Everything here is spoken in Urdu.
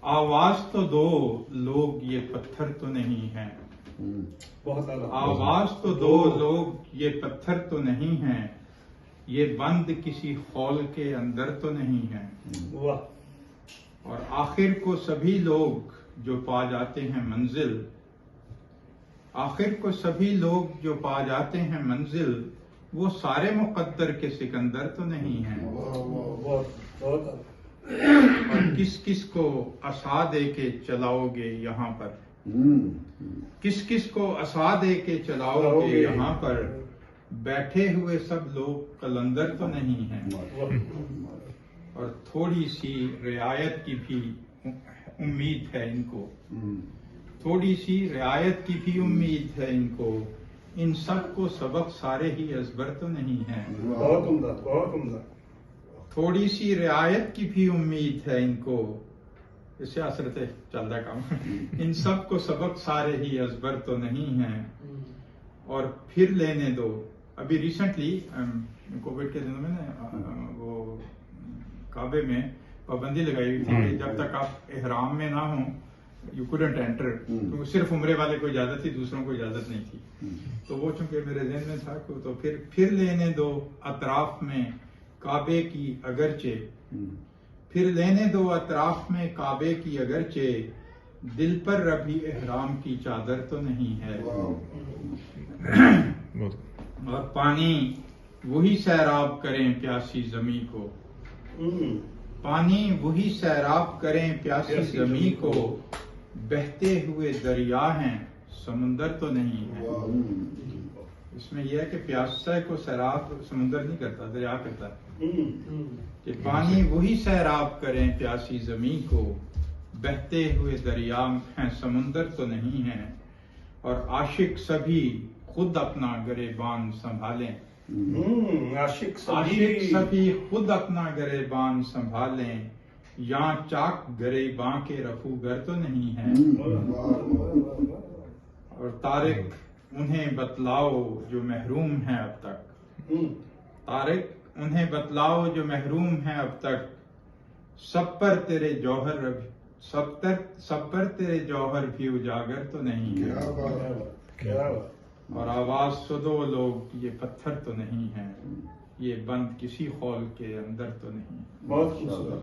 آواز تو دو لوگ یہ پتھر تو نہیں ہیں، بہت آواز تو دو لوگ یہ پتھر تو نہیں ہیں، یہ بند کسی خول کے اندر تو نہیں ہیں۔ واہ۔ اور آخر کو سبھی لوگ جو پا جاتے ہیں منزل، آخر کو سبھی لوگ جو پا جاتے ہیں منزل، وہ سارے مقدر کے سکندر تو نہیں ہیں۔ اور کس کس کو عصا دے کے چلاؤ گے یہاں پر، کس کس کو عصا دے کے چلاؤ گے یہاں پر، بیٹھے ہوئے سب لوگ قلندر تو نہیں ہیں۔ اور تھوڑی سی رعایت کی بھی امید ہے ان کو، تھوڑی سی رعایت کی بھی امید ہے ان کو، ان سب کو سبق سارے ہی ازبر تو نہیں ہیں۔ بہت عمدہ، بہت عمدہ۔ تھوڑی سی رعایت کی بھی امید ہے ان کو، اس سے اثرت چل رہا کام، ان سب کو سبق سارے ہی ازبر تو نہیں ہیں۔ اور پھر لینے دو، ابھی ریسنٹلی کووڈ کے دنوں میں نا وہ کعبے میں پابندی لگائی ہوئی تھی کہ جب تک آپ احرام میں نہ ہوں یو کوڈنٹ انٹر، تو صرف عمرے والے کو اجازت تھی، دوسروں کو اجازت نہیں تھی۔ تو وہ چونکہ میرے ذہن میں تھا کہ تو پھر لینے دو اطراف میں کعبے کی اگرچہ، پھر لینے دو اطراف میں کعبے کی اگرچہ، دل پر ابھی احرام کی چادر تو نہیں ہے۔ اور پانی وہی سیراب کریں پیاسی زمیں کو، پانی وہی سیراب کریں پیاسی زمیں کو، بہتے ہوئے دریا ہیں سمندر تو نہیں ہے۔ اس میں یہ ہے کہ پیاسے کو سیراب سمندر نہیں کرتا، دریا کرتا ہے، کہ پانی وہی سیراب کریں پیاسی زمیں کو، بہتے ہوئے دریا ہیں سمندر تو نہیں ہے۔ اور عاشق سبھی خود اپنا گریبان سنبھالیں، عاشق سبھی خود اپنا گریبان سنبھالیں، یہاں چاک گریباں کے رفوگر تو نہیں ہے۔ اور طارق انہیں بتلاؤ جو محروم ہیں اب تک، طارق انہیں بتلاؤ جو محروم ہیں اب تک، سب پر تیرے جوہر سب پر تیرے جوہر بھی اجاگر تو نہیں ہے۔ اور آواز سدو لوگ یہ پتھر تو نہیں ہیں، یہ بند کسی خول کے اندر تو نہیں۔ بہت